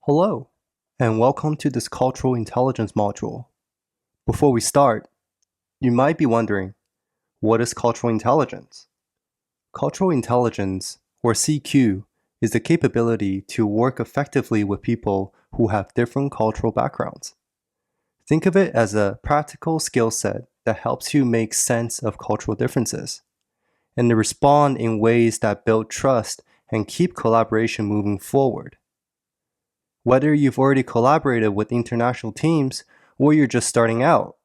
Hello, and welcome to this Cultural Intelligence module. Before we start, you might be wondering, what is cultural intelligence? Cultural intelligence, or CQ, is the capability to work effectively with people who have different cultural backgrounds. Think of it as a practical skill set that helps you make sense of cultural differences and to respond in ways that build trust and keep collaboration moving forward. Whether you've already collaborated with international teams or you're just starting out,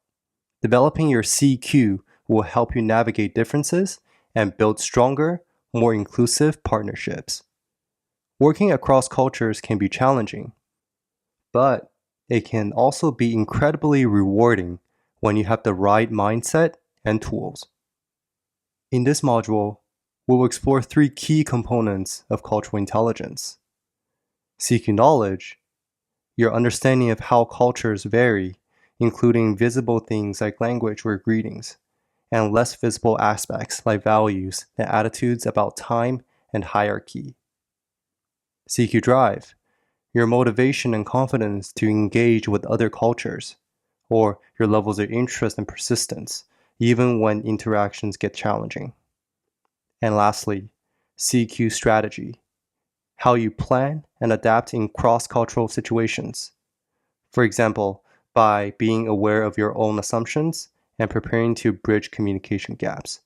developing your CQ will help you navigate differences and build stronger, more inclusive partnerships. Working across cultures can be challenging, but it can also be incredibly rewarding when you have the right mindset and tools. In this module, we will explore three key components of cultural intelligence: CQ knowledge, your understanding of how cultures vary, including visible things like language or greetings, and less visible aspects like values and attitudes about time and hierarchy. CQ drive, your motivation and confidence to engage with other cultures, or your levels of interest and persistence, even when interactions get challenging. And lastly, CQ strategy, how you plan and adapt in cross-cultural situations. For example, by being aware of your own assumptions and preparing to bridge communication gaps.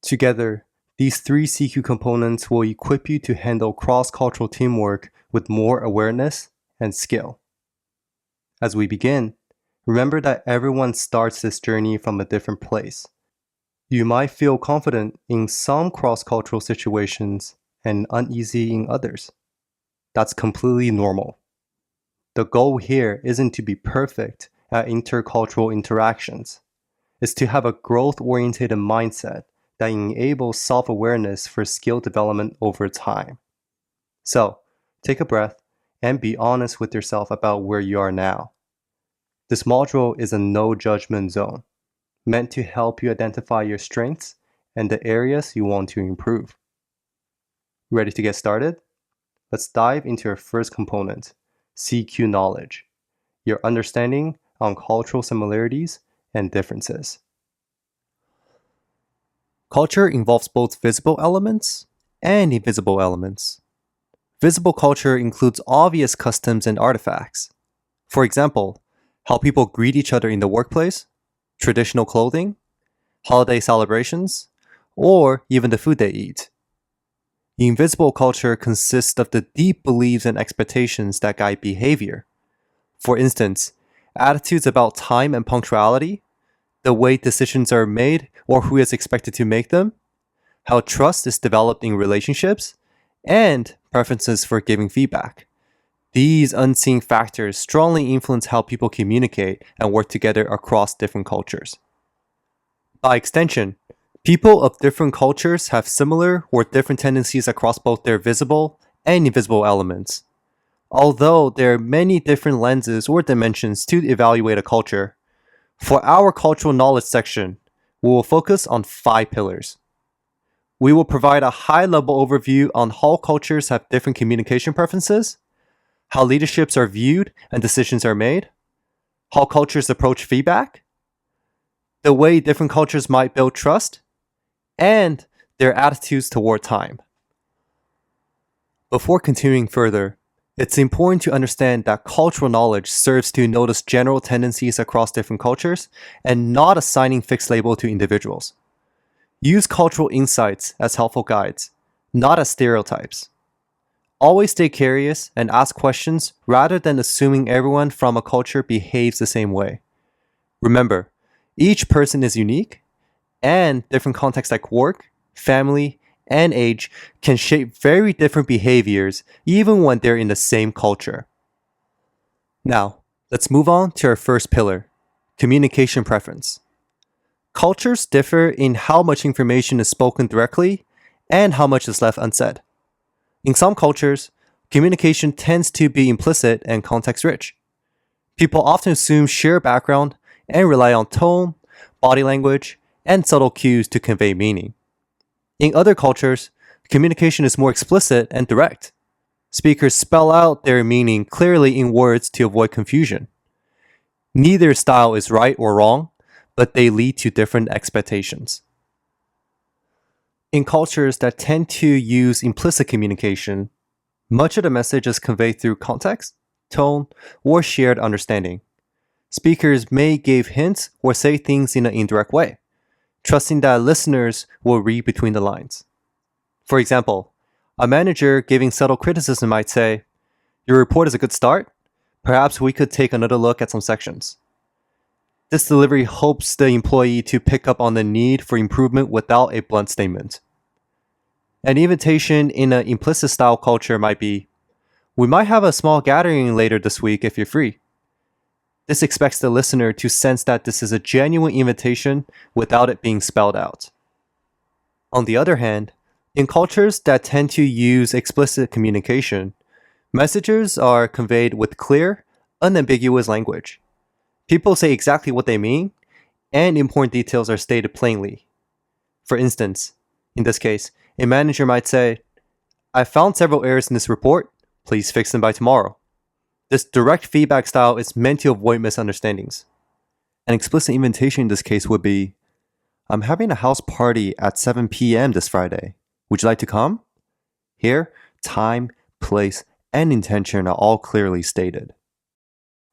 Together, these three CQ components will equip you to handle cross-cultural teamwork with more awareness and skill. As we begin, remember that everyone starts this journey from a different place. You might feel confident in some cross-cultural situations and uneasy in others. That's completely normal. The goal here isn't to be perfect at intercultural interactions. It's to have a growth-oriented mindset that enables self-awareness for skill development over time. So, take a breath and be honest with yourself about where you are now. This module is a no-judgment zone, meant to help you identify your strengths and the areas you want to improve. Ready to get started? Let's dive into our first component, CQ knowledge, your understanding on cultural similarities and differences. Culture involves both visible elements and invisible elements. Visible culture includes obvious customs and artifacts. For example, how people greet each other in the workplace, traditional clothing, holiday celebrations, or even the food they eat. Invisible culture consists of the deep beliefs and expectations that guide behavior. For instance, attitudes about time and punctuality, the way decisions are made or who is expected to make them, how trust is developed in relationships, and preferences for giving feedback. These unseen factors strongly influence how people communicate and work together across different cultures. By extension, people of different cultures have similar or different tendencies across both their visible and invisible elements. Although there are many different lenses or dimensions to evaluate a culture, for our cultural knowledge section, we will focus on 5 pillars. We will provide a high-level overview on how cultures have different communication preferences, how leaderships are viewed and decisions are made, how cultures approach feedback, the way different cultures might build trust, and their attitudes toward time. Before continuing further, it's important to understand that cultural knowledge serves to notice general tendencies across different cultures and not assigning fixed label to individuals. Use cultural insights as helpful guides, not as stereotypes. Always stay curious and ask questions rather than assuming everyone from a culture behaves the same way. Remember, each person is unique, and different contexts like work, family, and age can shape very different behaviors even when they're in the same culture. Now, let's move on to our first pillar, communication preference. Cultures differ in how much information is spoken directly and how much is left unsaid. In some cultures, communication tends to be implicit and context-rich. People often assume shared background and rely on tone, body language, and subtle cues to convey meaning. In other cultures, communication is more explicit and direct. Speakers spell out their meaning clearly in words to avoid confusion. Neither style is right or wrong, but they lead to different expectations. In cultures that tend to use implicit communication, much of the message is conveyed through context, tone, or shared understanding. Speakers may give hints or say things in an indirect way, trusting that listeners will read between the lines. For example, a manager giving subtle criticism might say, "Your report is a good start. Perhaps we could take another look at some sections." This delivery hopes the employee to pick up on the need for improvement without a blunt statement. An invitation in an implicit style culture might be, "We might have a small gathering later this week if you're free." This expects the listener to sense that this is a genuine invitation without it being spelled out. On the other hand, in cultures that tend to use explicit communication, messages are conveyed with clear, unambiguous language. People say exactly what they mean, and important details are stated plainly. For instance, in this case, a manager might say, "I found several errors in this report. Please fix them by tomorrow." This direct feedback style is meant to avoid misunderstandings. An explicit invitation in this case would be, "I'm having a house party at 7 p.m. this Friday. Would you like to come?" Here, time, place, and intention are all clearly stated.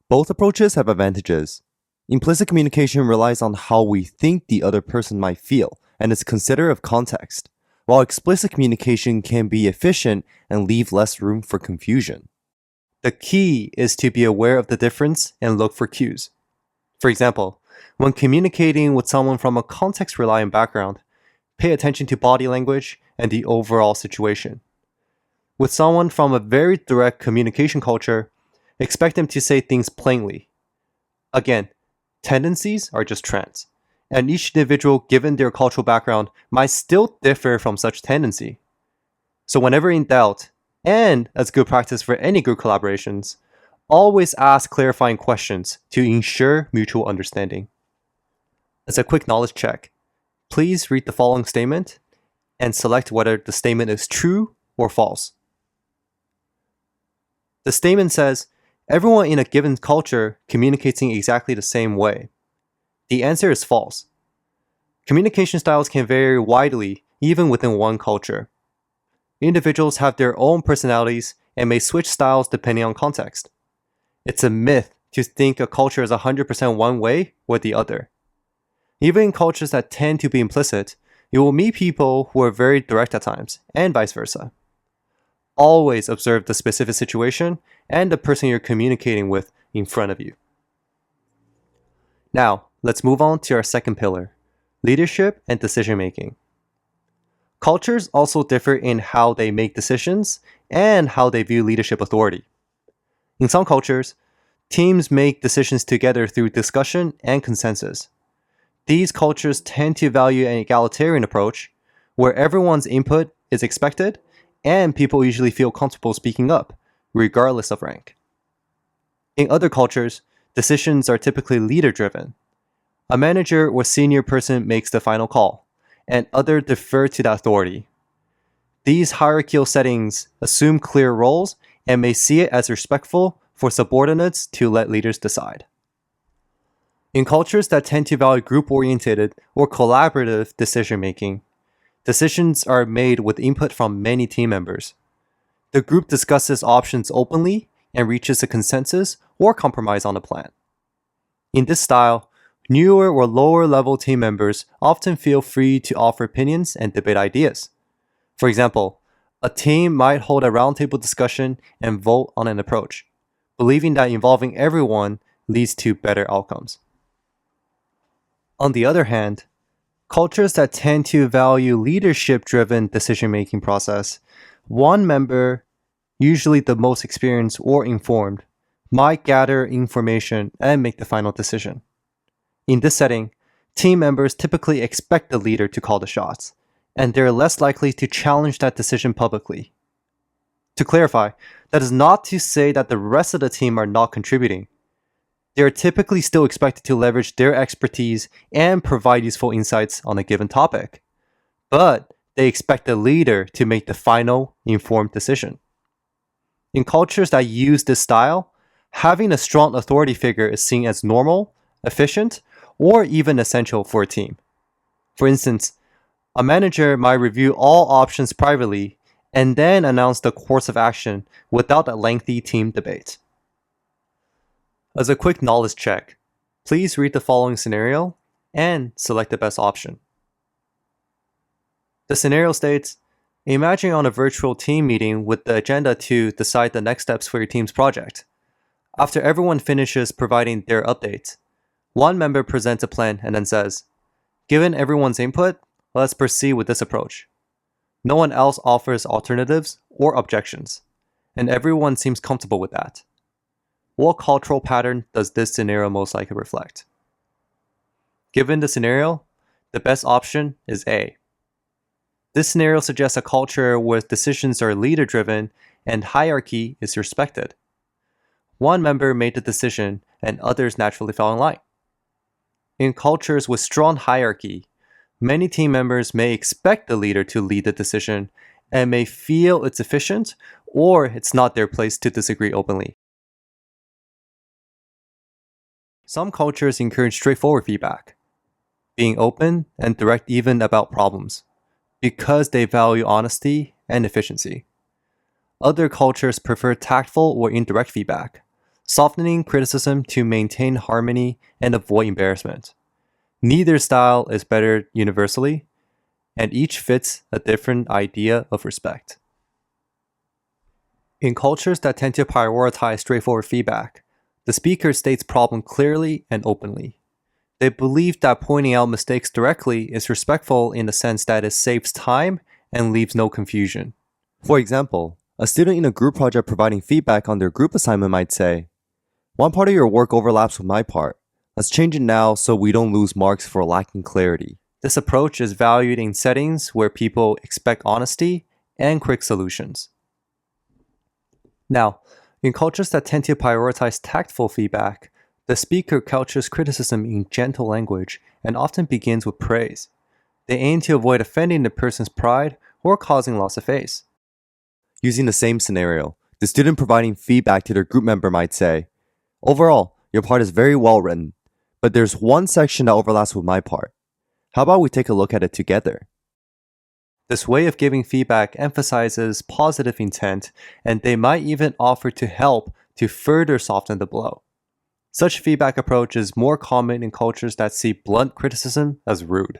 Both approaches have advantages. Implicit communication relies on how we think the other person might feel and is considerate of context, while explicit communication can be efficient and leave less room for confusion. The key is to be aware of the difference and look for cues. For example, when communicating with someone from a context-reliant background, pay attention to body language and the overall situation. With someone from a very direct communication culture, expect them to say things plainly. Again, tendencies are just trends, and each individual, given their cultural background, might still differ from such tendency. So whenever in doubt, and as good practice for any group collaborations, always ask clarifying questions to ensure mutual understanding. As a quick knowledge check, please read the following statement and select whether the statement is true or false. The statement says, "Everyone in a given culture communicates in exactly the same way." The answer is false. Communication styles can vary widely, even within one culture. Individuals have their own personalities and may switch styles depending on context. It's a myth to think a culture is 100% one way or the other. Even in cultures that tend to be implicit, you will meet people who are very direct at times, and vice versa. Always observe the specific situation and the person you're communicating with in front of you. Now, let's move on to our second pillar, leadership and decision making. Cultures also differ in how they make decisions and how they view leadership authority. In some cultures, teams make decisions together through discussion and consensus. These cultures tend to value an egalitarian approach, where everyone's input is expected and people usually feel comfortable speaking up, regardless of rank. In other cultures, decisions are typically leader-driven. A manager or senior person makes the final call, and others defer to that authority. These hierarchical settings assume clear roles and may see it as respectful for subordinates to let leaders decide. In cultures that tend to value group-oriented or collaborative decision-making, decisions are made with input from many team members. The group discusses options openly and reaches a consensus or compromise on a plan. In this style, newer or lower-level team members often feel free to offer opinions and debate ideas. For example, a team might hold a roundtable discussion and vote on an approach, believing that involving everyone leads to better outcomes. On the other hand, cultures that tend to value leadership-driven decision-making process, one member, usually the most experienced or informed, might gather information and make the final decision. In this setting, team members typically expect the leader to call the shots, and they're less likely to challenge that decision publicly. To clarify, that is not to say that the rest of the team are not contributing. They are typically still expected to leverage their expertise and provide useful insights on a given topic, but they expect the leader to make the final, informed decision. In cultures that use this style, having a strong authority figure is seen as normal, efficient, or even essential for a team. For instance, a manager might review all options privately and then announce the course of action without a lengthy team debate. As a quick knowledge check, please read the following scenario and select the best option. The scenario states, imagine on a virtual team meeting with the agenda to decide the next steps for your team's project. After everyone finishes providing their updates, one member presents a plan and then says, given everyone's input, let's proceed with this approach. No one else offers alternatives or objections, and everyone seems comfortable with that. What cultural pattern does this scenario most likely reflect? Given the scenario, the best option is A. This scenario suggests a culture where decisions are leader-driven and hierarchy is respected. One member made the decision and others naturally fell in line. In cultures with strong hierarchy, many team members may expect the leader to lead the decision and may feel it's efficient or it's not their place to disagree openly. Some cultures encourage straightforward feedback, being open and direct even about problems, because they value honesty and efficiency. Other cultures prefer tactful or indirect feedback, softening criticism to maintain harmony and avoid embarrassment. Neither style is better universally, and each fits a different idea of respect. In cultures that tend to prioritize straightforward feedback, the speaker states problem clearly and openly. They believe that pointing out mistakes directly is respectful in the sense that it saves time and leaves no confusion. For example, a student in a group project providing feedback on their group assignment might say, one part of your work overlaps with my part. Let's change it now so we don't lose marks for lacking clarity. This approach is valued in settings where people expect honesty and quick solutions. Now, in cultures that tend to prioritize tactful feedback, the speaker couches criticism in gentle language and often begins with praise. They aim to avoid offending the person's pride or causing loss of face. Using the same scenario, the student providing feedback to their group member might say, overall, your part is very well written, but there's one section that overlaps with my part. How about we take a look at it together? This way of giving feedback emphasizes positive intent, and they might even offer to help to further soften the blow. Such feedback approach is more common in cultures that see blunt criticism as rude.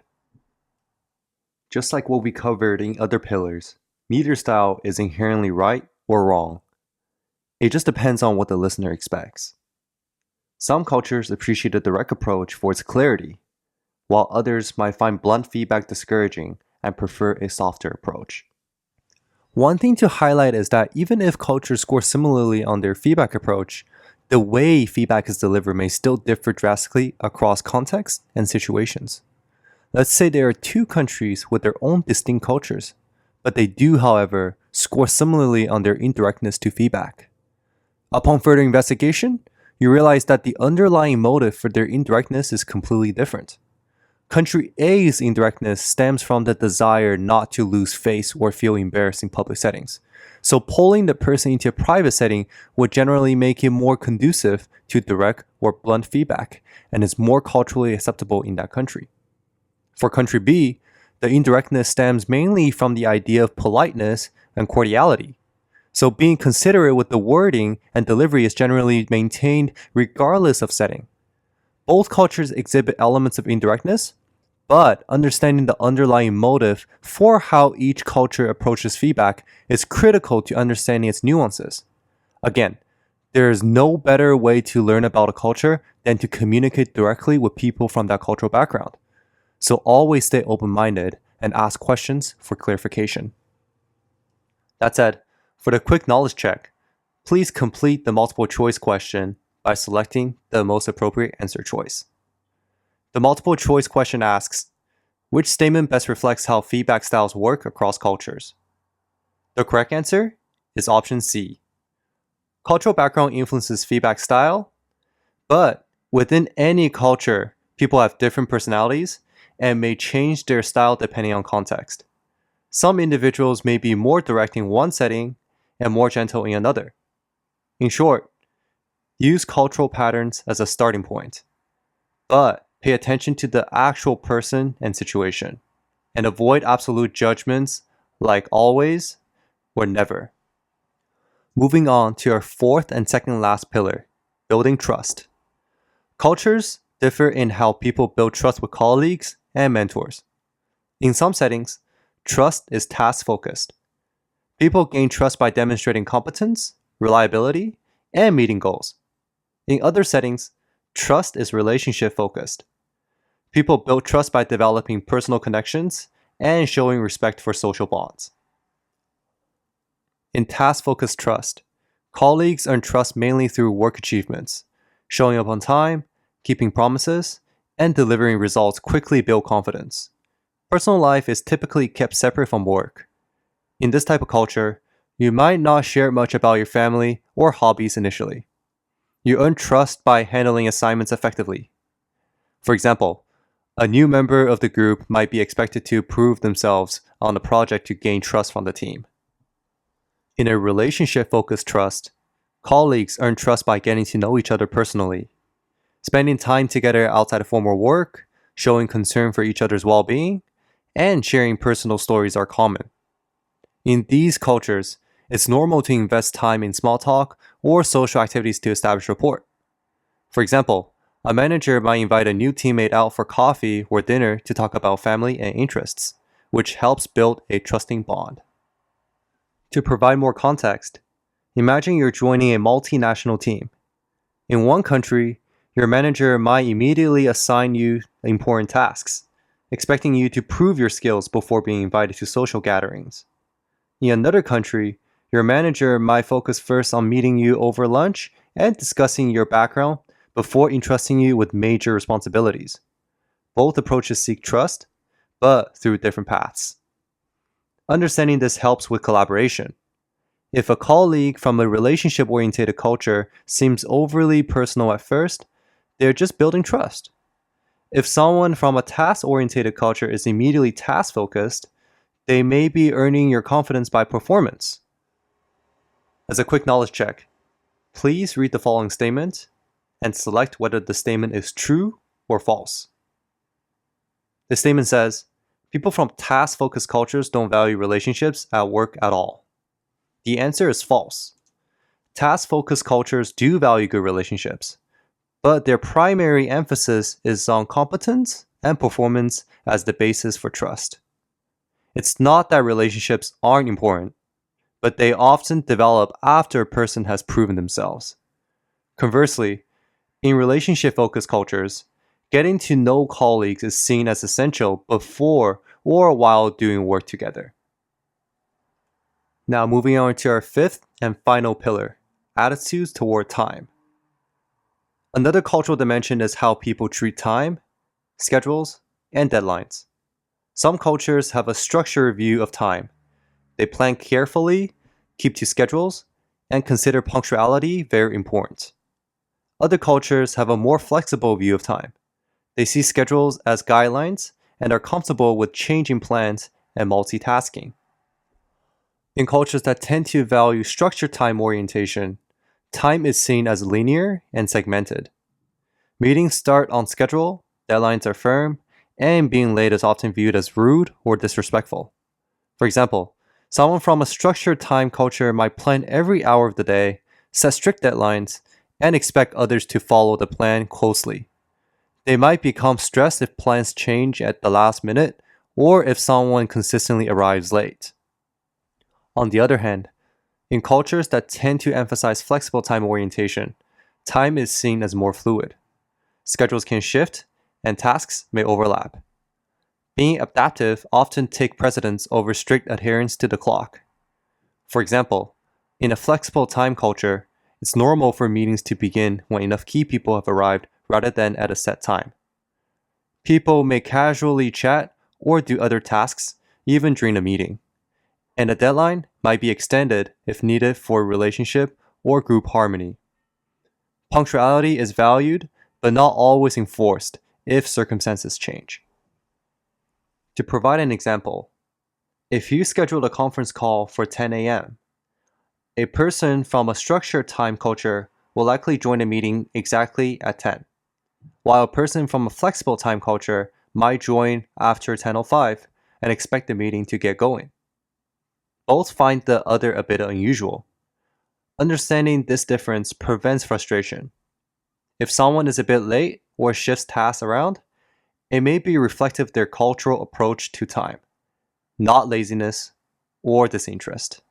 Just like what we covered in other pillars, neither style is inherently right or wrong. It just depends on what the listener expects. Some cultures appreciate a direct approach for its clarity, while others might find blunt feedback discouraging and prefer a softer approach. One thing to highlight is that even if cultures score similarly on their feedback approach, the way feedback is delivered may still differ drastically across contexts and situations. Let's say there are two countries with their own distinct cultures, but they do, however, score similarly on their indirectness to feedback. Upon further investigation, you realize that the underlying motive for their indirectness is completely different. Country A's indirectness stems from the desire not to lose face or feel embarrassed in public settings. So pulling the person into a private setting would generally make it more conducive to direct or blunt feedback and is more culturally acceptable in that country. For Country B, the indirectness stems mainly from the idea of politeness and cordiality. So being considerate with the wording and delivery is generally maintained regardless of setting. Both cultures exhibit elements of indirectness, but understanding the underlying motive for how each culture approaches feedback is critical to understanding its nuances. Again, there is no better way to learn about a culture than to communicate directly with people from that cultural background. So always stay open-minded and ask questions for clarification. That said, for the quick knowledge check, please complete the multiple choice question by selecting the most appropriate answer choice. The multiple choice question asks, which statement best reflects how feedback styles work across cultures? The correct answer is option C. Cultural background influences feedback style, but within any culture, people have different personalities and may change their style depending on context. Some individuals may be more direct in one setting and more gentle in another. In short, use cultural patterns as a starting point, but pay attention to the actual person and situation, and avoid absolute judgments like always or never. Moving on to our fourth and second last pillar, building trust. Cultures differ in how people build trust with colleagues and mentors. In some settings, trust is task-focused. People gain trust by demonstrating competence, reliability, and meeting goals. In other settings, trust is relationship-focused. People build trust by developing personal connections and showing respect for social bonds. In task-focused trust, colleagues earn trust mainly through work achievements. Showing up on time, keeping promises, and delivering results quickly build confidence. Personal life is typically kept separate from work. In this type of culture, you might not share much about your family or hobbies initially. You earn trust by handling assignments effectively. For example, a new member of the group might be expected to prove themselves on a project to gain trust from the team. In a relationship-focused trust, colleagues earn trust by getting to know each other personally. Spending time together outside of formal work, showing concern for each other's well-being, and sharing personal stories are common. In these cultures, it's normal to invest time in small talk or social activities to establish rapport. For example, a manager might invite a new teammate out for coffee or dinner to talk about family and interests, which helps build a trusting bond. To provide more context, imagine you're joining a multinational team. In one country, your manager might immediately assign you important tasks, expecting you to prove your skills before being invited to social gatherings. In another country, your manager might focus first on meeting you over lunch and discussing your background before entrusting you with major responsibilities. Both approaches seek trust, but through different paths. Understanding this helps with collaboration. If a colleague from a relationship-oriented culture seems overly personal at first, they're just building trust. If someone from a task-oriented culture is immediately task-focused, they may be earning your confidence by performance. As a quick knowledge check, please read the following statement and select whether the statement is true or false. The statement says, people from task-focused cultures don't value relationships at work at all. The answer is false. Task-focused cultures do value good relationships, but their primary emphasis is on competence and performance as the basis for trust. It's not that relationships aren't important, but they often develop after a person has proven themselves. Conversely, in relationship-focused cultures, getting to know colleagues is seen as essential before or while doing work together. Now moving on to our fifth and final pillar, attitudes toward time. Another cultural dimension is how people treat time, schedules, and deadlines. Some cultures have a structured view of time. They plan carefully, keep to schedules, and consider punctuality very important. Other cultures have a more flexible view of time. They see schedules as guidelines and are comfortable with changing plans and multitasking. In cultures that tend to value structured time orientation, time is seen as linear and segmented. Meetings start on schedule, deadlines are firm, and being late is often viewed as rude or disrespectful. For example, someone from a structured time culture might plan every hour of the day, set strict deadlines, and expect others to follow the plan closely. They might become stressed if plans change at the last minute or if someone consistently arrives late. On the other hand, in cultures that tend to emphasize flexible time orientation, time is seen as more fluid. Schedules can shift, and tasks may overlap. Being adaptive often takes precedence over strict adherence to the clock. For example, in a flexible time culture, it's normal for meetings to begin when enough key people have arrived rather than at a set time. People may casually chat or do other tasks even during a meeting, and a deadline might be extended if needed for relationship or group harmony. Punctuality is valued, but not always enforced if circumstances change. To provide an example, if you scheduled a conference call for 10 a.m., A person from a structured time culture will likely join a meeting exactly at 10, while a person from a flexible time culture might join after 10:05 and expect the meeting to get going. Both find the other a bit unusual. Understanding this difference prevents frustration. If someone is a bit late or shifts tasks around, it may be reflective of their cultural approach to time, not laziness or disinterest.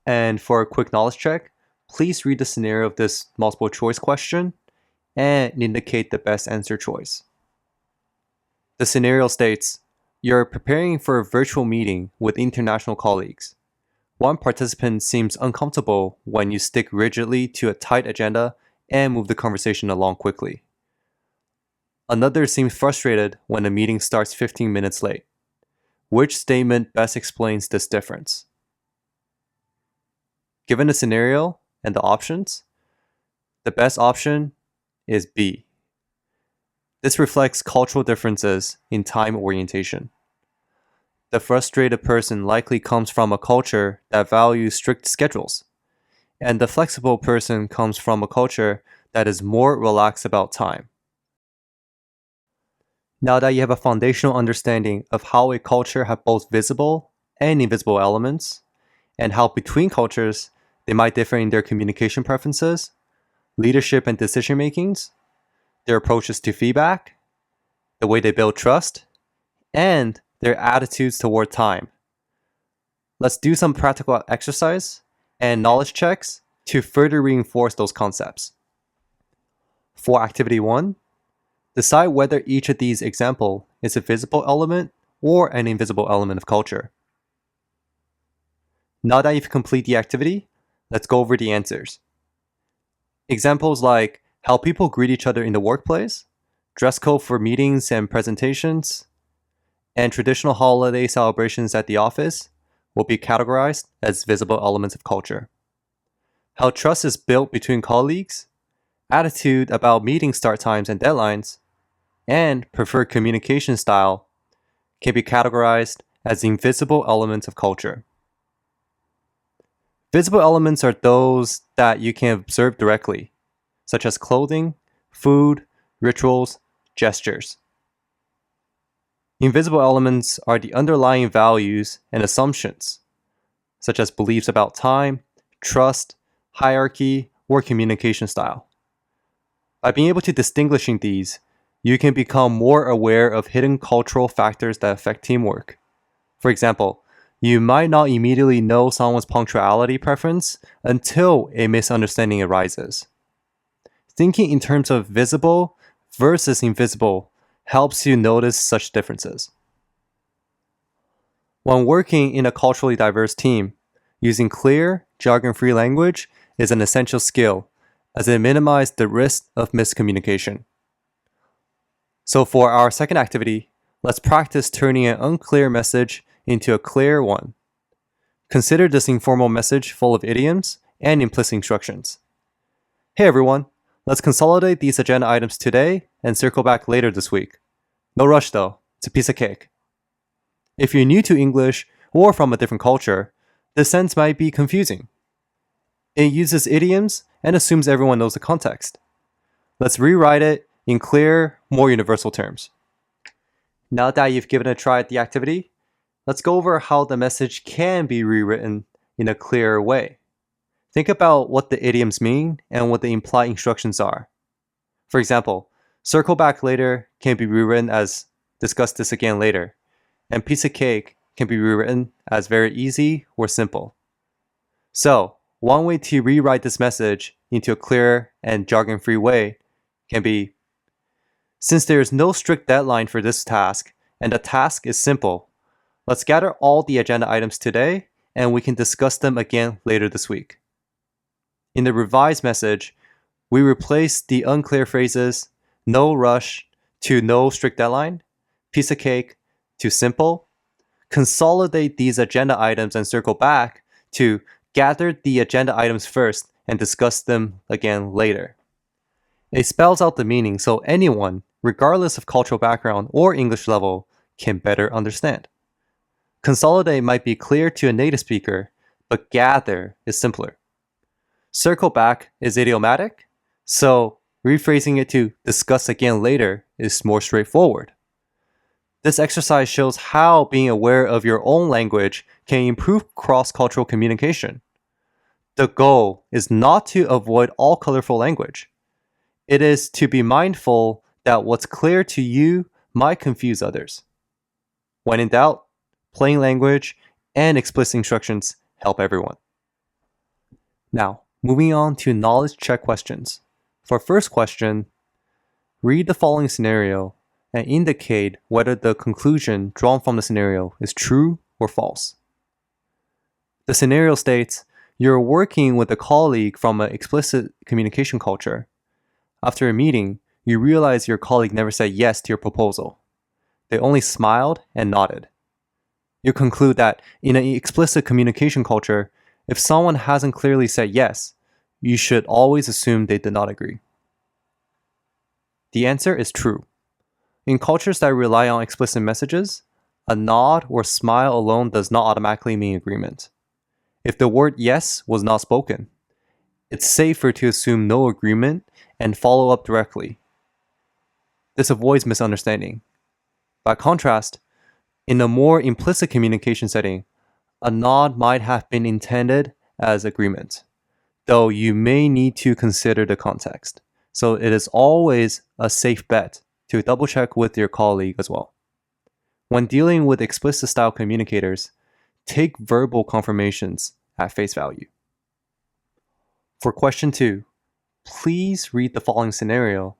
And for a quick knowledge check, please read the scenario of this multiple choice question and indicate the best answer choice. The scenario states, you're preparing for a virtual meeting with international colleagues. One participant seems uncomfortable when you stick rigidly to a tight agenda and move the conversation along quickly. Another seems frustrated when the meeting starts 15 minutes late. Which statement best explains this difference? Given the scenario and the options, the best option is B. This reflects cultural differences in time orientation. The frustrated person likely comes from a culture that values strict schedules, and the flexible person comes from a culture that is more relaxed about time. Now that you have a foundational understanding of how a culture has both visible and invisible elements, and how between cultures they might differ in their communication preferences, leadership and decision makings, their approaches to feedback, the way they build trust, and their attitudes toward time. Let's do some practical exercise and knowledge checks to further reinforce those concepts. For activity 1, decide whether each of these examples is a visible element or an invisible element of culture. Now that you've completed the activity, let's go over the answers. Examples like how people greet each other in the workplace, dress code for meetings and presentations, and traditional holiday celebrations at the office will be categorized as visible elements of culture. How trust is built between colleagues, attitude about meeting start times and deadlines, and preferred communication style can be categorized as invisible elements of culture. Visible elements are those that you can observe directly, such as clothing, food, rituals, gestures. Invisible elements are the underlying values and assumptions, such as beliefs about time, trust, hierarchy, or communication style. By being able to distinguish these, you can become more aware of hidden cultural factors that affect teamwork. For example, you might not immediately know someone's punctuality preference until a misunderstanding arises. Thinking in terms of visible versus invisible helps you notice such differences. When working in a culturally diverse team, using clear, jargon-free language is an essential skill, as it minimizes the risk of miscommunication. So for our second activity, let's practice turning an unclear message into a clear one. Consider this informal message full of idioms and implicit instructions. Hey everyone, let's consolidate these agenda items today and circle back later this week. No rush though, it's a piece of cake. If you're new to English or from a different culture, this sentence might be confusing. It uses idioms and assumes everyone knows the context. Let's rewrite it in clear, more universal terms. Now that you've given a try at the activity, let's go over how the message can be rewritten in a clearer way. Think about what the idioms mean and what the implied instructions are. For example, circle back later can be rewritten as discuss this again later, and piece of cake can be rewritten as very easy or simple. So, one way to rewrite this message into a clear and jargon-free way can be, since there is no strict deadline for this task and the task is simple, let's gather all the agenda items today and we can discuss them again later this week. In the revised message, we replace the unclear phrases no rush to no strict deadline, piece of cake to simple, consolidate these agenda items and circle back to gather the agenda items first and discuss them again later. It spells out the meaning so anyone, regardless of cultural background or English level, can better understand. Consolidate might be clear to a native speaker, but gather is simpler. Circle back is idiomatic, so rephrasing it to discuss again later is more straightforward. This exercise shows how being aware of your own language can improve cross-cultural communication. The goal is not to avoid all colorful language. It is to be mindful that what's clear to you might confuse others. When in doubt, plain language and explicit instructions help everyone. Now, moving on to knowledge check questions. For first question, read the following scenario and indicate whether the conclusion drawn from the scenario is true or false. The scenario states, you're working with a colleague from an explicit communication culture. After a meeting, you realize your colleague never said yes to your proposal. They only smiled and nodded. You conclude that in an explicit communication culture, if someone hasn't clearly said yes, you should always assume they did not agree. The answer is true. In cultures that rely on explicit messages, a nod or smile alone does not automatically mean agreement. If the word yes was not spoken, it's safer to assume no agreement and follow up directly. This avoids misunderstanding. By contrast, in a more implicit communication setting, a nod might have been intended as agreement, though you may need to consider the context. So it is always a safe bet to double check with your colleague as well. When dealing with explicit style communicators, take verbal confirmations at face value. For question 2, please read the following scenario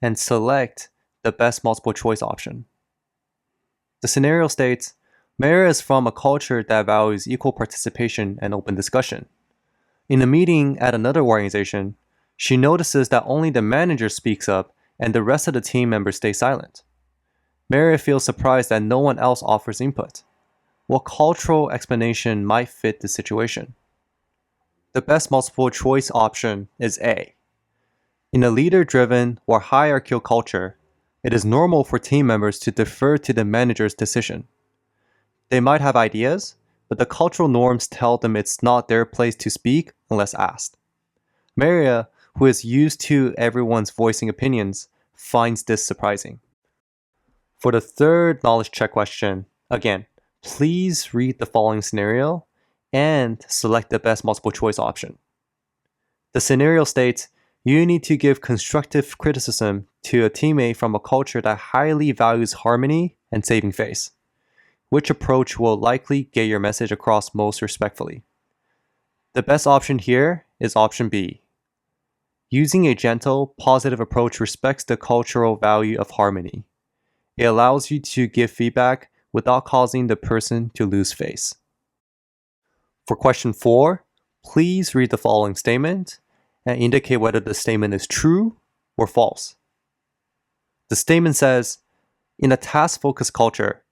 and select the best multiple choice option. The scenario states, Mara is from a culture that values equal participation and open discussion. In a meeting at another organization, she notices that only the manager speaks up and the rest of the team members stay silent. Mara feels surprised that no one else offers input. What cultural explanation might fit the situation? The best multiple choice option is A. In a leader-driven or hierarchical culture, it is normal for team members to defer to the manager's decision. They might have ideas, but the cultural norms tell them it's not their place to speak unless asked. Maria, who is used to everyone's voicing opinions, finds this surprising. For the third knowledge check question, again, please read the following scenario and select the best multiple choice option. The scenario states, you need to give constructive criticism to a teammate from a culture that highly values harmony and saving face. Which approach will likely get your message across most respectfully? The best option here is option B. Using a gentle, positive approach respects the cultural value of harmony. It allows you to give feedback without causing the person to lose face. For question 4, please read the following statement and indicate whether the statement is true or false. The statement says, in a task-focused culture,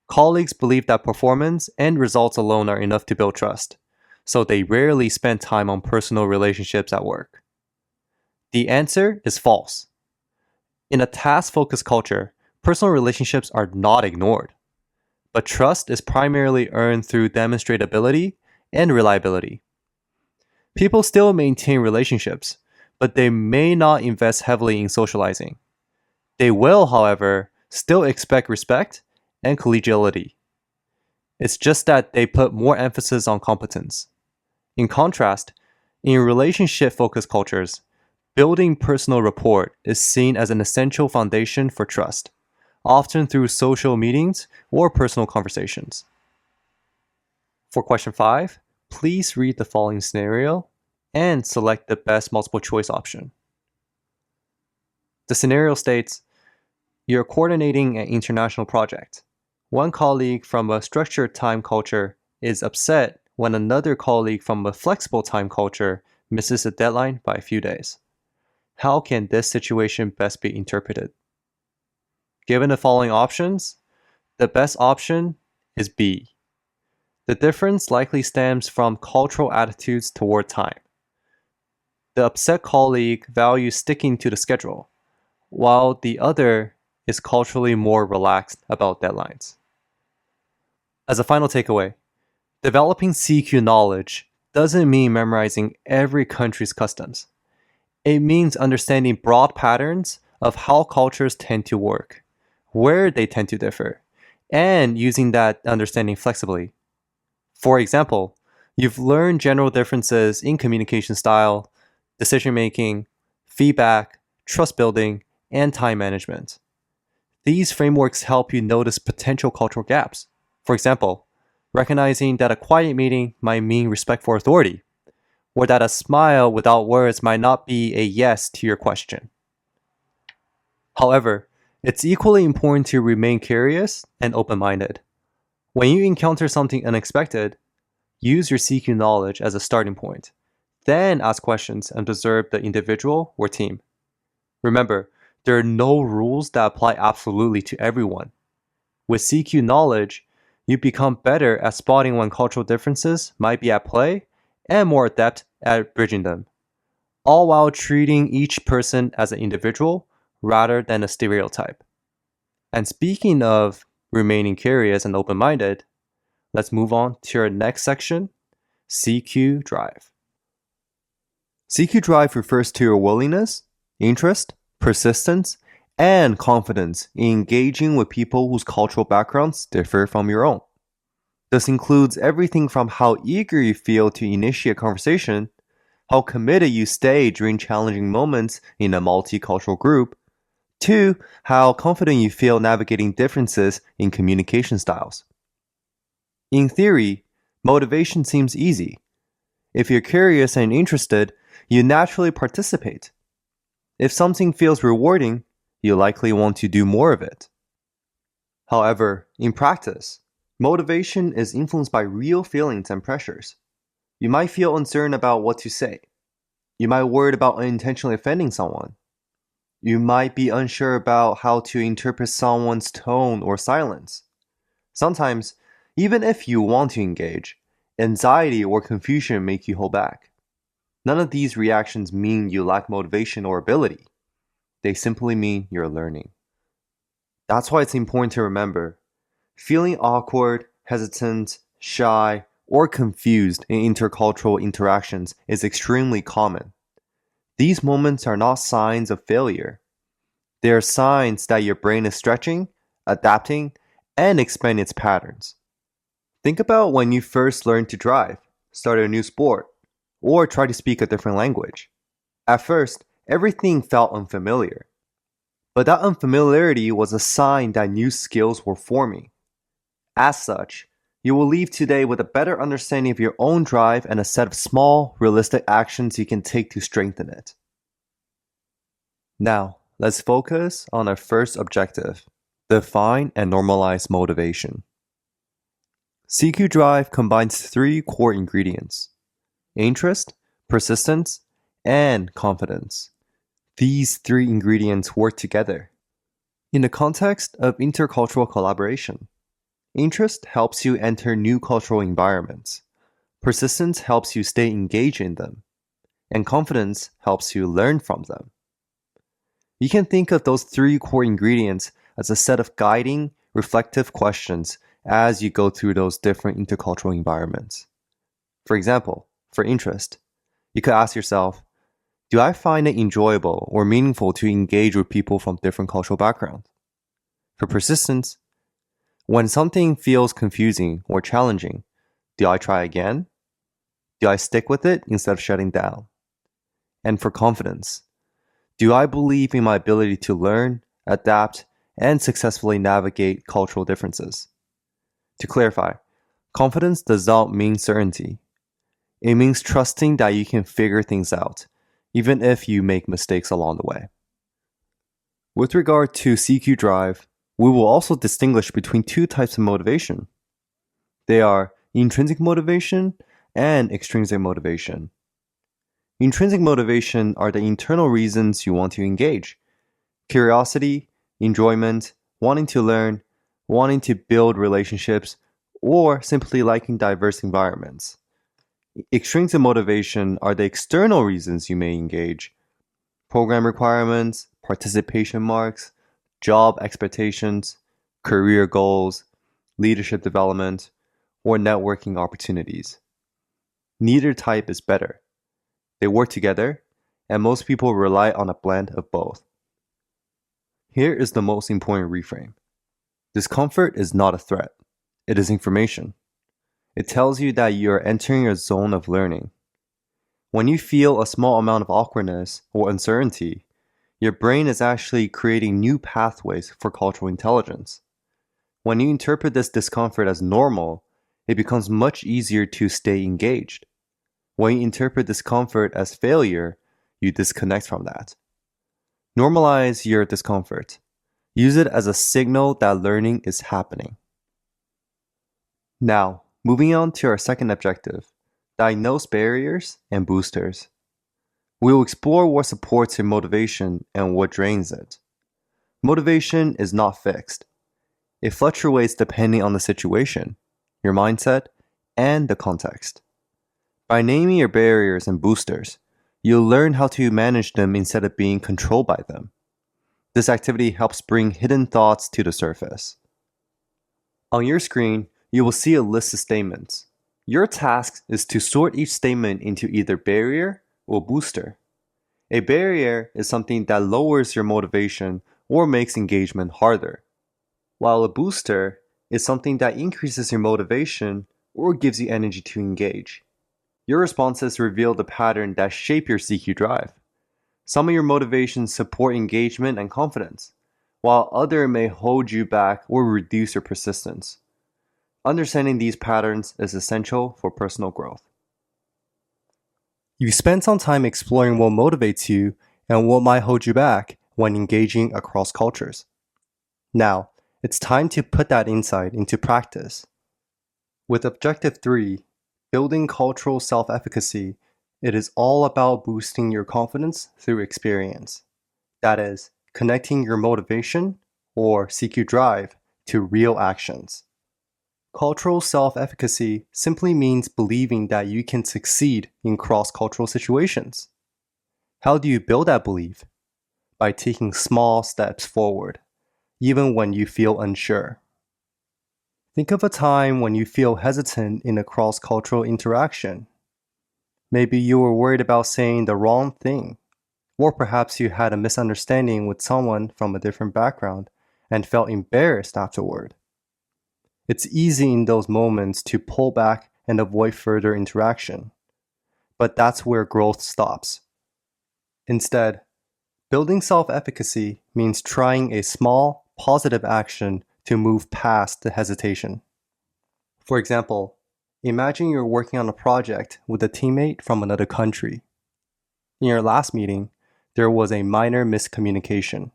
colleagues believe that performance and results alone are enough to build trust, so they rarely spend time on personal relationships at work. The answer is false. In a task-focused culture, personal relationships are not ignored, but trust is primarily earned through demonstrated ability and reliability. People still maintain relationships, but they may not invest heavily in socializing. They will, however, still expect respect and collegiality. It's just that they put more emphasis on competence. In contrast, in relationship-focused cultures, building personal rapport is seen as an essential foundation for trust, often through social meetings or personal conversations. For question 5, please read the following scenario and select the best multiple choice option. The scenario states, you're coordinating an international project. One colleague from a structured time culture is upset when another colleague from a flexible time culture misses a deadline by a few days. How can this situation best be interpreted? Given the following options, the best option is B. The difference likely stems from cultural attitudes toward time. The upset colleague values sticking to the schedule, while the other is culturally more relaxed about deadlines. As a final takeaway, Developing CQ knowledge doesn't mean memorizing every country's customs. It means understanding broad patterns of how cultures tend to work, where they tend to differ, and using that understanding flexibly. For example, you've learned general differences in communication style, decision making, feedback, trust building, and time management. These frameworks help you notice potential cultural gaps. For example, recognizing that a quiet meeting might mean respect for authority, or that a smile without words might not be a yes to your question. However, it's equally important to remain curious and open minded. When you encounter something unexpected, use your CQ knowledge as a starting point. Then ask questions and observe the individual or team. Remember, there are no rules that apply absolutely to everyone. With CQ knowledge, you become better at spotting when cultural differences might be at play and more adept at bridging them, all while treating each person as an individual rather than a stereotype. And speaking of remaining curious and open minded, let's move on to our next section, CQ Drive. CQ Drive refers to your willingness, interest, persistence, and confidence in engaging with people whose cultural backgrounds differ from your own. This includes everything from how eager you feel to initiate conversation, how committed you stay during challenging moments in a multicultural group, to how confident you feel navigating differences in communication styles. In theory, motivation seems easy. If you're curious and interested, you naturally participate. If something feels rewarding, you likely want to do more of it. However, in practice, motivation is influenced by real feelings and pressures. You might feel uncertain about what to say. You might worry about unintentionally offending someone. You might be unsure about how to interpret someone's tone or silence. Sometimes, even if you want to engage, anxiety or confusion make you hold back. None of these reactions mean you lack motivation or ability. They simply mean you're learning. That's why it's important to remember, feeling awkward, hesitant, shy, or confused in intercultural interactions is extremely common. These moments are not signs of failure. They are signs that your brain is stretching, adapting, and expanding its patterns. Think about when you first learned to drive, started a new sport, or tried to speak a different language. At first, everything felt unfamiliar. But that unfamiliarity was a sign that new skills were forming. As such, you will leave today with a better understanding of your own drive and a set of small, realistic actions you can take to strengthen it. Now, let's focus on our first objective, define and normalize motivation. CQ Drive combines three core ingredients: interest, persistence, and confidence. These three ingredients work together. In the context of intercultural collaboration, interest helps you enter new cultural environments. Persistence helps you stay engaged in them. And confidence helps you learn from them. You can think of those three core ingredients as a set of guiding, reflective questions as you go through those different intercultural environments. For example, for interest, you could ask yourself, do I find it enjoyable or meaningful to engage with people from different cultural backgrounds? For persistence, when something feels confusing or challenging, do I try again? Do I stick with it instead of shutting down? And for confidence, do I believe in my ability to learn, adapt, and successfully navigate cultural differences? To clarify, confidence does not mean certainty. It means trusting that you can figure things out, even if you make mistakes along the way. With regard to CQ Drive, we will also distinguish between two types of motivation. They are intrinsic motivation and extrinsic motivation. Intrinsic motivation are the internal reasons you want to engage: curiosity, enjoyment, wanting to learn, wanting to build relationships, or simply liking diverse environments. Extrinsic motivation are the external reasons you may engage: program requirements, participation marks, job expectations, career goals, leadership development, or networking opportunities. Neither type is better. They work together, and most people rely on a blend of both. Here is the most important reframe. Discomfort is not a threat. It is information. It tells you that you are entering a zone of learning. When you feel a small amount of awkwardness or uncertainty, your brain is actually creating new pathways for cultural intelligence. When you interpret this discomfort as normal, it becomes much easier to stay engaged. When you interpret discomfort as failure, you disconnect from that. Normalize your discomfort. Use it as a signal that learning is happening. Now, moving on to our second objective, diagnose barriers and boosters. We will explore what supports your motivation and what drains it. Motivation is not fixed. It fluctuates depending on the situation, your mindset, and the context. By naming your barriers and boosters, you'll learn how to manage them instead of being controlled by them. This activity helps bring hidden thoughts to the surface. On your screen, you will see a list of statements. Your task is to sort each statement into either barrier or booster. A barrier is something that lowers your motivation or makes engagement harder, while a booster is something that increases your motivation or gives you energy to engage. Your responses reveal the pattern that shape your CQ drive. Some of your motivations support engagement and confidence, while others may hold you back or reduce your persistence. Understanding these patterns is essential for personal growth. You spend some time exploring what motivates you and what might hold you back when engaging across cultures. Now, it's time to put that insight into practice. With Objective 3, building cultural self-efficacy, it is all about boosting your confidence through experience. That is, connecting your motivation, or CQ drive, to real actions. Cultural self-efficacy simply means believing that you can succeed in cross-cultural situations. How do you build that belief? By taking small steps forward, even when you feel unsure. Think of a time when you feel hesitant in a cross-cultural interaction. Maybe you were worried about saying the wrong thing, or perhaps you had a misunderstanding with someone from a different background and felt embarrassed afterward. It's easy in those moments to pull back and avoid further interaction, but that's where growth stops. Instead, building self-efficacy means trying a small, positive action to move past the hesitation. For example, imagine you're working on a project with a teammate from another country. In your last meeting, there was a minor miscommunication.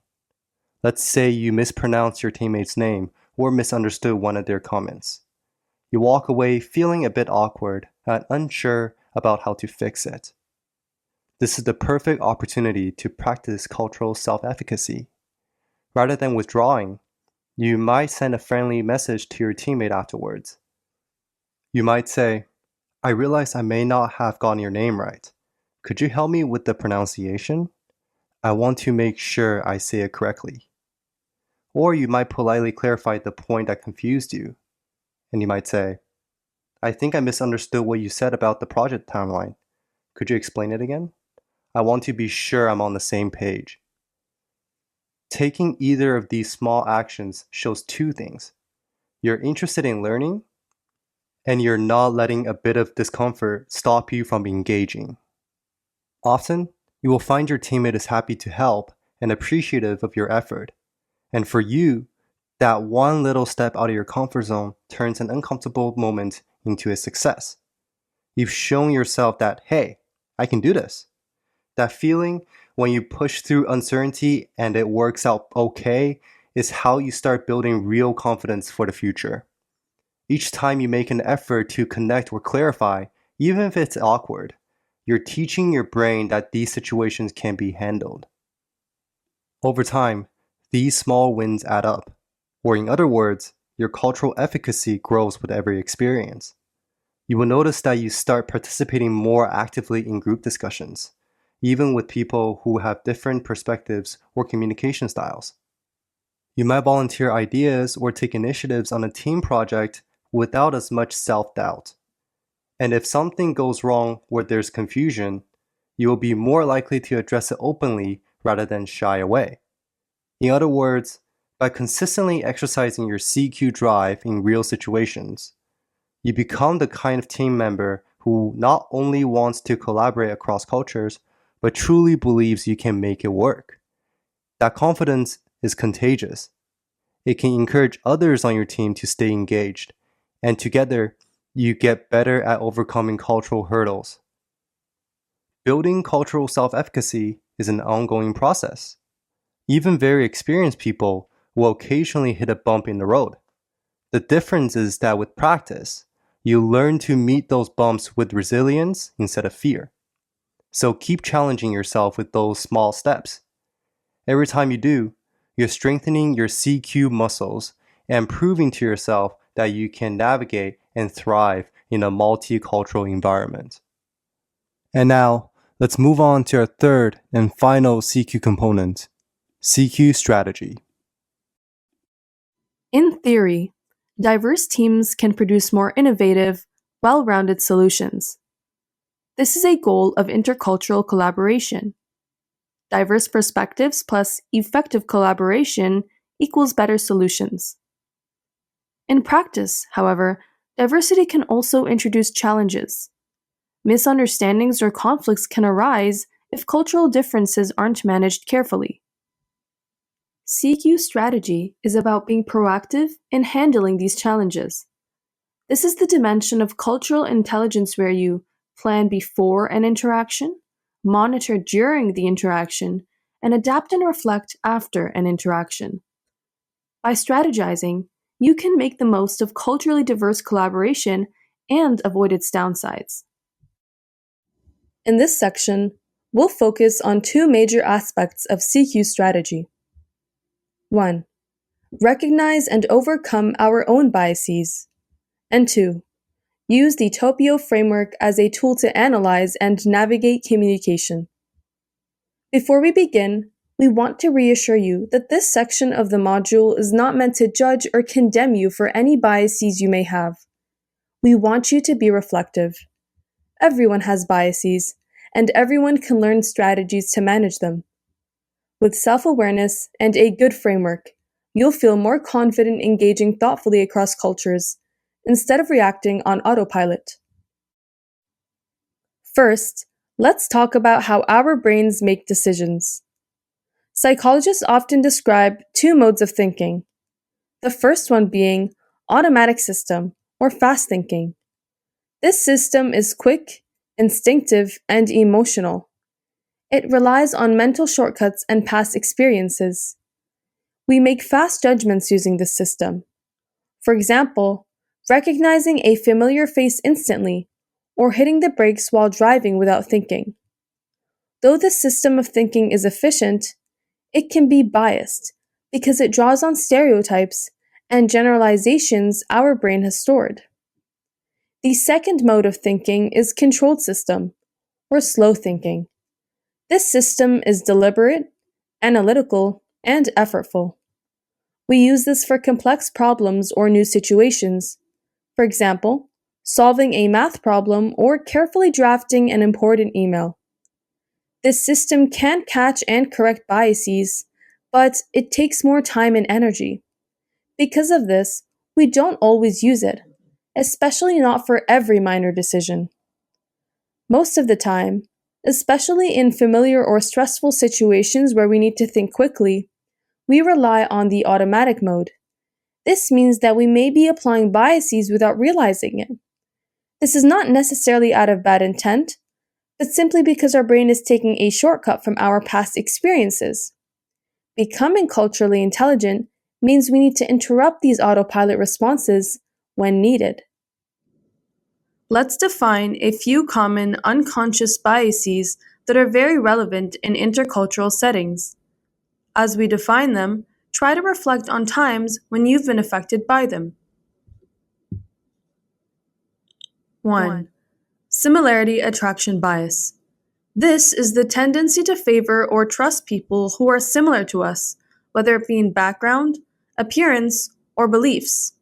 Let's say you mispronounced your teammate's name or misunderstood one of their comments. You walk away feeling a bit awkward and unsure about how to fix it. This is the perfect opportunity to practice cultural self-efficacy. Rather than withdrawing, you might send a friendly message to your teammate afterwards. You might say, "I realize I may not have gotten your name right. Could you help me with the pronunciation? I want to make sure I say it correctly." Or you might politely clarify the point that confused you. And you might say, "I think I misunderstood what you said about the project timeline. Could you explain it again? I want to be sure I'm on the same page." Taking either of these small actions shows two things. You're interested in learning, and you're not letting a bit of discomfort stop you from engaging. Often, you will find your teammate is happy to help and appreciative of your effort. And for you, that one little step out of your comfort zone turns an uncomfortable moment into a success. You've shown yourself that, hey, I can do this. That feeling when you push through uncertainty and it works out okay is how you start building real confidence for the future. Each time you make an effort to connect or clarify, even if it's awkward, you're teaching your brain that these situations can be handled. Over time, these small wins add up, or in other words, your cultural efficacy grows with every experience. You will notice that you start participating more actively in group discussions, even with people who have different perspectives or communication styles. You might volunteer ideas or take initiatives on a team project without as much self-doubt. And if something goes wrong where there's confusion, you will be more likely to address it openly rather than shy away. In other words, by consistently exercising your CQ drive in real situations, you become the kind of team member who not only wants to collaborate across cultures, but truly believes you can make it work. That confidence is contagious. It can encourage others on your team to stay engaged, and together, you get better at overcoming cultural hurdles. Building cultural self-efficacy is an ongoing process. Even very experienced people will occasionally hit a bump in the road. The difference is that with practice, you learn to meet those bumps with resilience instead of fear. So keep challenging yourself with those small steps. Every time you do, you're strengthening your CQ muscles and proving to yourself that you can navigate and thrive in a multicultural environment. And now, let's move on to our third and final CQ component, CQ strategy. In theory, diverse teams can produce more innovative, well-rounded solutions. This is a goal of intercultural collaboration. Diverse perspectives plus effective collaboration equals better solutions. In practice, however, diversity can also introduce challenges. Misunderstandings or conflicts can arise if cultural differences aren't managed carefully. CQ strategy is about being proactive in handling these challenges. This is the dimension of cultural intelligence where you plan before an interaction, monitor during the interaction, and adapt and reflect after an interaction. By strategizing, you can make the most of culturally diverse collaboration and avoid its downsides. In this section, we'll focus on two major aspects of CQ strategy. 1. Recognize and overcome our own biases. And 2. Use the TOPIO framework as a tool to analyze and navigate communication. Before we begin, we want to reassure you that this section of the module is not meant to judge or condemn you for any biases you may have. We want you to be reflective. Everyone has biases, and everyone can learn strategies to manage them. With self-awareness and a good framework, you'll feel more confident engaging thoughtfully across cultures, instead of reacting on autopilot. First, let's talk about how our brains make decisions. Psychologists often describe two modes of thinking. The first one being automatic system, or fast thinking. This system is quick, instinctive, and emotional. It relies on mental shortcuts and past experiences. We make fast judgments using this system. For example, recognizing a familiar face instantly, or hitting the brakes while driving without thinking. Though this system of thinking is efficient, it can be biased because it draws on stereotypes and generalizations our brain has stored. The second mode of thinking is controlled system, or slow thinking. This system is deliberate, analytical, and effortful. We use this for complex problems or new situations. For example, solving a math problem or carefully drafting an important email. This system can catch and correct biases, but it takes more time and energy. Because of this, we don't always use it, especially not for every minor decision. Most of the time, especially in familiar or stressful situations where we need to think quickly, we rely on the automatic mode. This means that we may be applying biases without realizing it. This is not necessarily out of bad intent, but simply because our brain is taking a shortcut from our past experiences. Becoming culturally intelligent means we need to interrupt these autopilot responses when needed. Let's define a few common unconscious biases that are very relevant in intercultural settings. As we define them, try to reflect on times when you've been affected by them. 1. Similarity attraction bias. This is the tendency to favor or trust people who are similar to us, whether it be in background, appearance, or beliefs.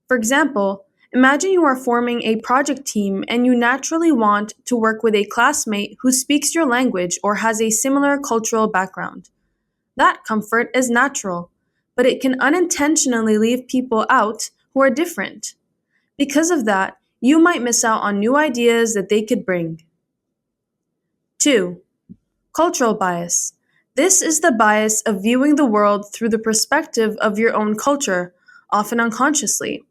For example, Imagine you are forming a project team and you naturally want to work with a classmate who speaks your language or has a similar cultural background. That comfort is natural, but it can unintentionally leave people out who are different. Because of that, you might miss out on new ideas that they could bring. 2. Cultural bias. This is the bias of viewing the world through the perspective of your own culture, often unconsciously.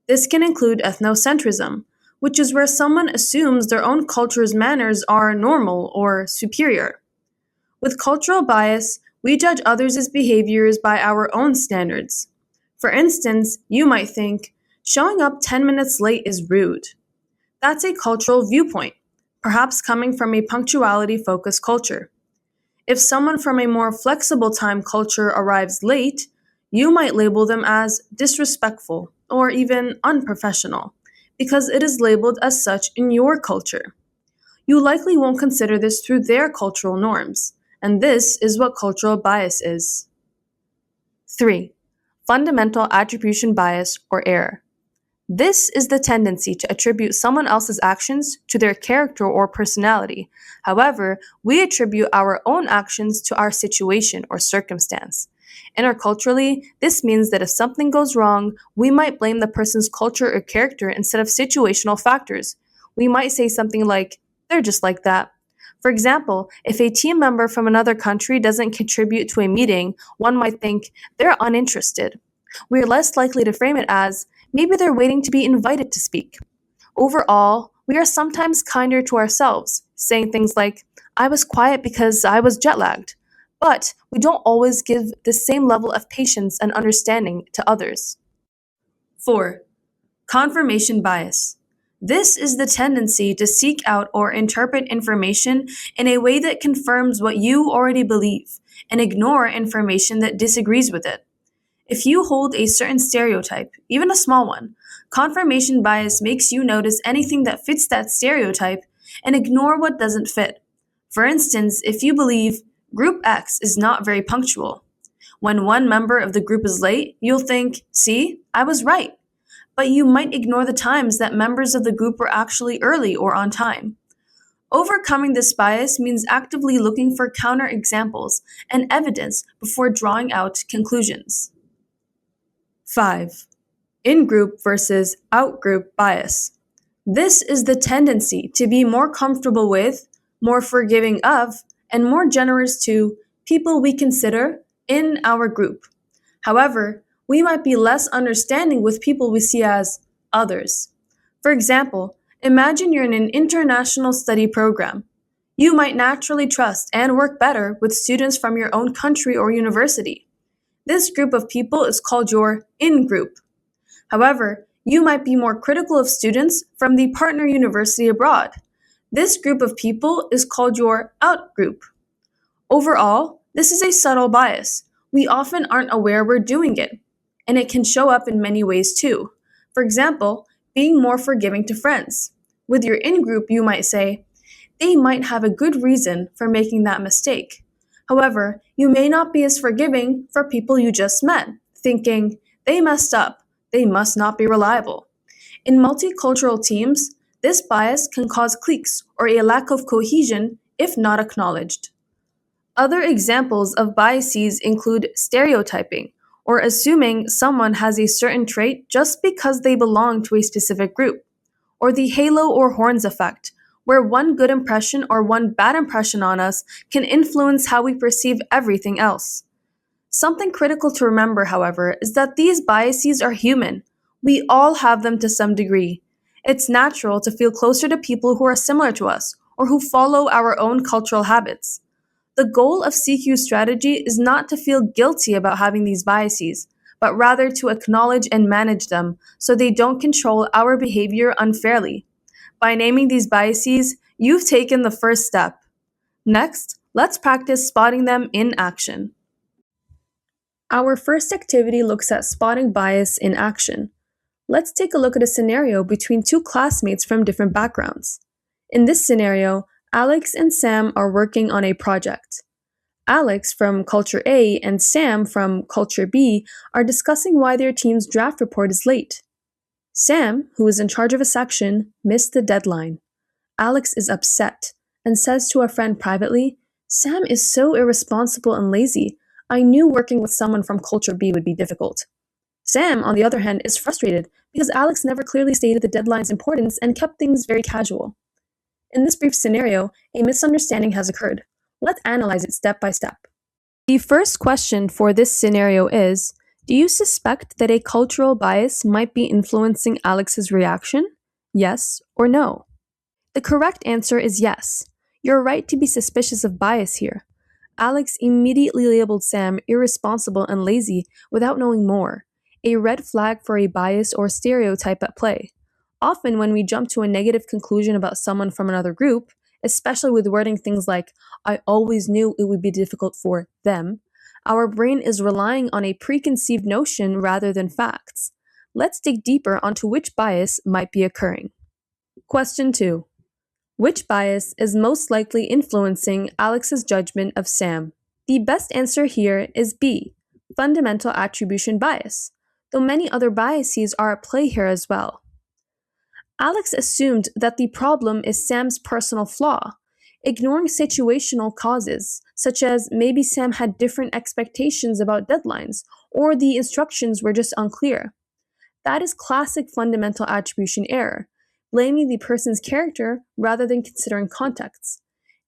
This can include ethnocentrism, which is where someone assumes their own culture's manners are normal or superior. With cultural bias, we judge others' behaviors by our own standards. For instance, you might think, showing up 10 minutes late is rude. That's a cultural viewpoint, perhaps coming from a punctuality focused culture. If someone from a more flexible time culture arrives late, you might label them as disrespectful or even unprofessional, because it is labeled as such in your culture. You likely won't consider this through their cultural norms, and this is what cultural bias is. 3. Fundamental attribution bias or error. This is the tendency to attribute someone else's actions to their character or personality. However, we attribute our own actions to our situation or circumstance. Interculturally, this means that if something goes wrong, we might blame the person's culture or character instead of situational factors. We might say something like, they're just like that. For example, if a team member from another country doesn't contribute to a meeting, one might think they're uninterested. We are less likely to frame it as, maybe they're waiting to be invited to speak. Overall, we are sometimes kinder to ourselves, saying things like, I was quiet because I was jet lagged. But we don't always give the same level of patience and understanding to others. 4. Confirmation bias. This is the tendency to seek out or interpret information in a way that confirms what you already believe and ignore information that disagrees with it. If you hold a certain stereotype, even a small one, confirmation bias makes you notice anything that fits that stereotype and ignore what doesn't fit. For instance, if you believe Group X is not very punctual, when one member of the group is late, you'll think, see, I was right. But you might ignore the times that members of the group were actually early or on time. Overcoming this bias means actively looking for counterexamples and evidence before drawing out conclusions. 5. In-group versus out-group bias. This is the tendency to be more comfortable with, more forgiving of, and more generous to people we consider in our group. However, we might be less understanding with people we see as others. For example, imagine you're in an international study program. You might naturally trust and work better with students from your own country or university. This group of people is called your in-group. However, you might be more critical of students from the partner university abroad. This group of people is called your out-group. Overall, this is a subtle bias. We often aren't aware we're doing it, and it can show up in many ways too. For example, being more forgiving to friends. With your in-group, you might say, they might have a good reason for making that mistake. However, you may not be as forgiving for people you just met, thinking, they messed up, they must not be reliable. In multicultural teams, this bias can cause cliques or a lack of cohesion if not acknowledged. Other examples of biases include stereotyping, or assuming someone has a certain trait just because they belong to a specific group, or the halo or horns effect, where one good impression or one bad impression on us can influence how we perceive everything else. Something critical to remember, however, is that these biases are human. We all have them to some degree. It's natural to feel closer to people who are similar to us or who follow our own cultural habits. The goal of CQ strategy is not to feel guilty about having these biases, but rather to acknowledge and manage them so they don't control our behavior unfairly. By naming these biases, you've taken the first step. Next, let's practice spotting them in action. Our first activity looks at spotting bias in action. Let's take a look at a scenario between two classmates from different backgrounds. In this scenario, Alex and Sam are working on a project. Alex from Culture A and Sam from Culture B are discussing why their team's draft report is late. Sam, who is in charge of a section, missed the deadline. Alex is upset and says to a friend privately, "Sam is so irresponsible and lazy. I knew working with someone from Culture B would be difficult." Sam, on the other hand, is frustrated because Alex never clearly stated the deadline's importance and kept things very casual. In this brief scenario, a misunderstanding has occurred. Let's analyze it step by step. The first question for this scenario is, do you suspect that a cultural bias might be influencing Alex's reaction? Yes or no? The correct answer is yes. You're right to be suspicious of bias here. Alex immediately labeled Sam irresponsible and lazy without knowing more, a red flag for a bias or stereotype at play. Often, when we jump to a negative conclusion about someone from another group, especially with wording things like, "I always knew it would be difficult for them," our brain is relying on a preconceived notion rather than facts. Let's dig deeper onto which bias might be occurring. Question 2. Which bias is most likely influencing Alex's judgment of Sam? The best answer here is B, fundamental attribution bias, though many other biases are at play here as well. Alex assumed that the problem is Sam's personal flaw, ignoring situational causes, such as maybe Sam had different expectations about deadlines, or the instructions were just unclear. That is classic fundamental attribution error, blaming the person's character rather than considering context.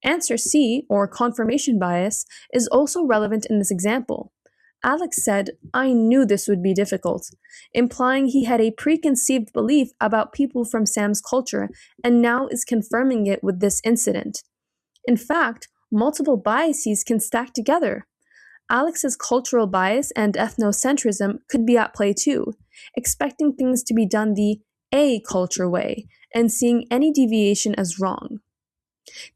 Answer C, or confirmation bias, is also relevant in this example. Alex said, "I knew this would be difficult," implying he had a preconceived belief about people from Sam's culture and now is confirming it with this incident. In fact, multiple biases can stack together. Alex's cultural bias and ethnocentrism could be at play too, expecting things to be done the A culture way and seeing any deviation as wrong.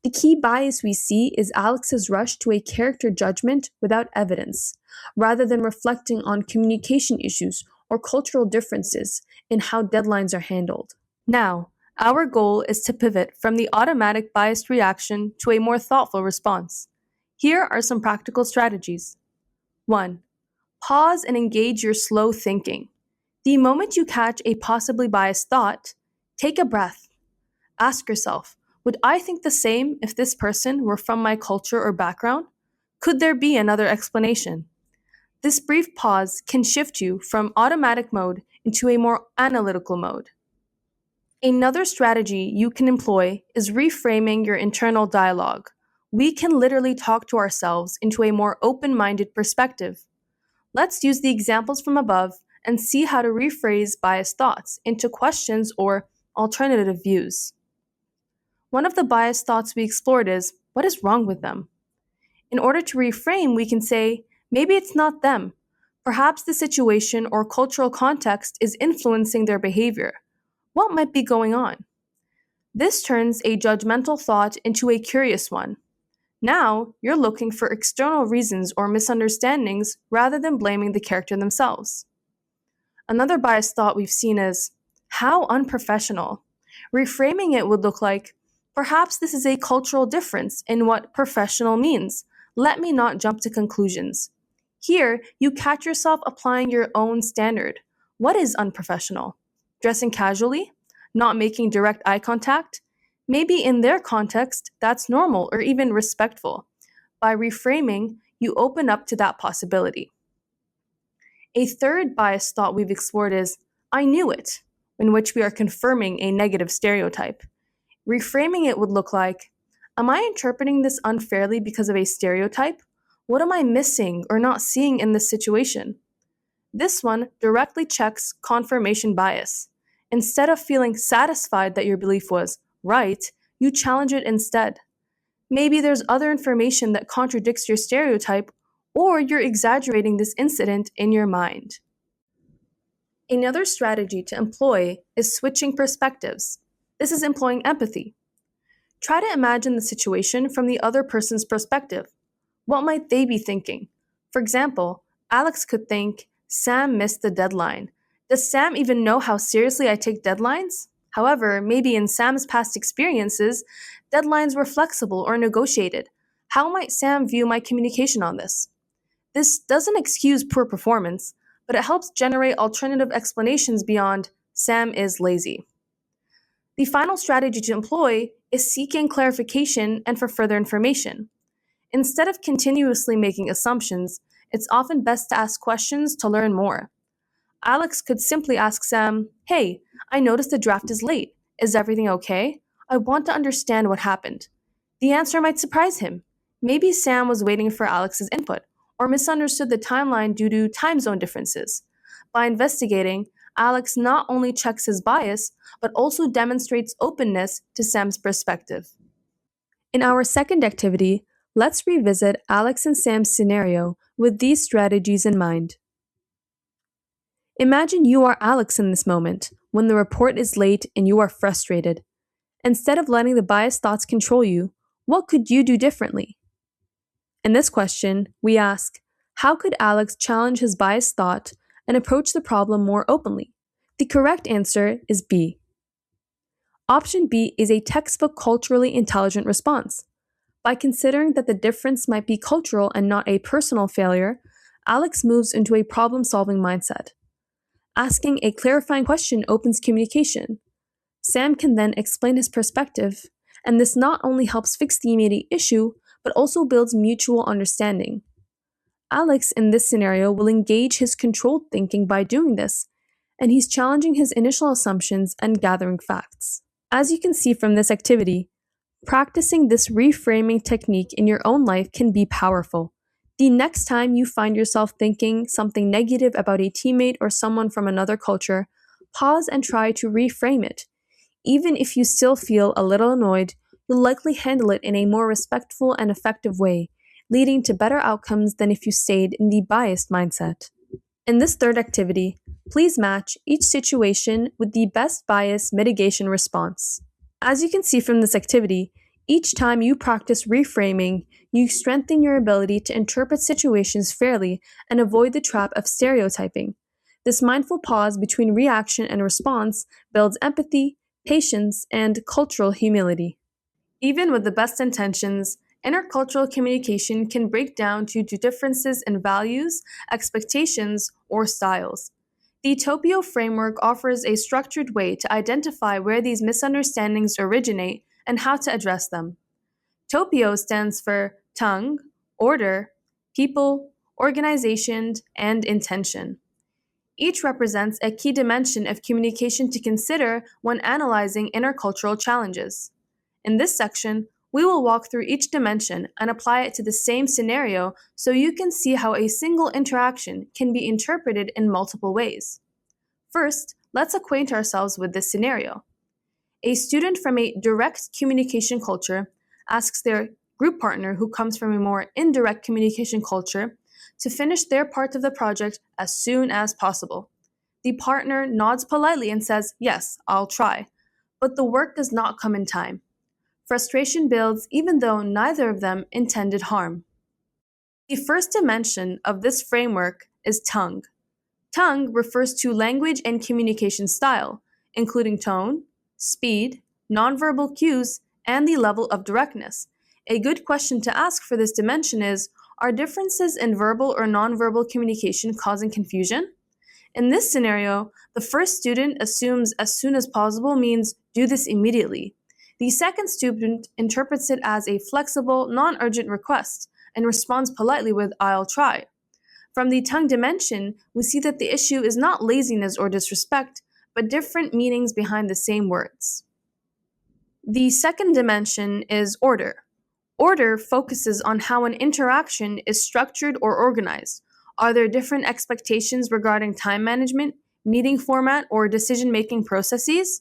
The key bias we see is Alex's rush to a character judgment without evidence, rather than reflecting on communication issues or cultural differences in how deadlines are handled. Now, our goal is to pivot from the automatic biased reaction to a more thoughtful response. Here are some practical strategies. 1. Pause and engage your slow thinking. The moment you catch a possibly biased thought, take a breath. Ask yourself, would I think the same if this person were from my culture or background? Could there be another explanation? This brief pause can shift you from automatic mode into a more analytical mode. Another strategy you can employ is reframing your internal dialogue. We can literally talk to ourselves into a more open-minded perspective. Let's use the examples from above and see how to rephrase biased thoughts into questions or alternative views. One of the biased thoughts we explored is, what is wrong with them? In order to reframe, we can say, maybe it's not them. Perhaps the situation or cultural context is influencing their behavior. What might be going on? This turns a judgmental thought into a curious one. Now, you're looking for external reasons or misunderstandings rather than blaming the character themselves. Another biased thought we've seen is, how unprofessional. Reframing it would look like, perhaps this is a cultural difference in what professional means. Let me not jump to conclusions. Here, you catch yourself applying your own standard. What is unprofessional? Dressing casually? Not making direct eye contact? Maybe in their context, that's normal or even respectful. By reframing, you open up to that possibility. A third biased thought we've explored is, I knew it, in which we are confirming a negative stereotype. Reframing it would look like, am I interpreting this unfairly because of a stereotype? What am I missing or not seeing in this situation? This one directly checks confirmation bias. Instead of feeling satisfied that your belief was right, you challenge it instead. Maybe there's other information that contradicts your stereotype, or you're exaggerating this incident in your mind. Another strategy to employ is switching perspectives. This is employing empathy. Try to imagine the situation from the other person's perspective. What might they be thinking? For example, Alex could think, Sam missed the deadline. Does Sam even know how seriously I take deadlines? However, maybe in Sam's past experiences, deadlines were flexible or negotiated. How might Sam view my communication on this? This doesn't excuse poor performance, but it helps generate alternative explanations beyond Sam is lazy. The final strategy to employ is seeking clarification and for further information. Instead of continuously making assumptions, it's often best to ask questions to learn more. Alex could simply ask Sam, "Hey, I noticed the draft is late. Is everything okay? I want to understand what happened." The answer might surprise him. Maybe Sam was waiting for Alex's input, or misunderstood the timeline due to time zone differences. By investigating, Alex not only checks his bias, but also demonstrates openness to Sam's perspective. In our second activity, let's revisit Alex and Sam's scenario with these strategies in mind. Imagine you are Alex in this moment, when the report is late and you are frustrated. Instead of letting the biased thoughts control you, what could you do differently? In this question, we ask, how could Alex challenge his biased thought and approach the problem more openly? The correct answer is B. Option B is a textbook culturally intelligent response. By considering that the difference might be cultural and not a personal failure, Alex moves into a problem-solving mindset. Asking a clarifying question opens communication. Sam can then explain his perspective, and this not only helps fix the immediate issue, but also builds mutual understanding. Alex, in this scenario, will engage his controlled thinking by doing this, and he's challenging his initial assumptions and gathering facts. As you can see from this activity, practicing this reframing technique in your own life can be powerful. The next time you find yourself thinking something negative about a teammate or someone from another culture, pause and try to reframe it. Even if you still feel a little annoyed, you'll likely handle it in a more respectful and effective way, leading to better outcomes than if you stayed in the biased mindset. In this third activity, please match each situation with the best bias mitigation response. As you can see from this activity, each time you practice reframing, you strengthen your ability to interpret situations fairly and avoid the trap of stereotyping. This mindful pause between reaction and response builds empathy, patience, and cultural humility. Even with the best intentions, intercultural communication can break down due to differences in values, expectations, or styles. The Topio framework offers a structured way to identify where these misunderstandings originate and how to address them. Topio stands for tongue, order, people, organization, and intention. Each represents a key dimension of communication to consider when analyzing intercultural challenges. In this section, we will walk through each dimension and apply it to the same scenario so you can see how a single interaction can be interpreted in multiple ways. First, let's acquaint ourselves with this scenario. A student from a direct communication culture asks their group partner, who comes from a more indirect communication culture, to finish their part of the project as soon as possible. The partner nods politely and says, "Yes, I'll try," but the work does not come in time. Frustration builds even though neither of them intended harm. The first dimension of this framework is tongue. Tongue refers to language and communication style, including tone, speed, nonverbal cues, and the level of directness. A good question to ask for this dimension is, are differences in verbal or nonverbal communication causing confusion? In this scenario, the first student assumes as soon as possible means do this immediately. The second student interprets it as a flexible, non-urgent request and responds politely with "I'll try." From the tongue dimension, we see that the issue is not laziness or disrespect, but different meanings behind the same words. The second dimension is order. Order focuses on how an interaction is structured or organized. Are there different expectations regarding time management, meeting format, or decision-making processes?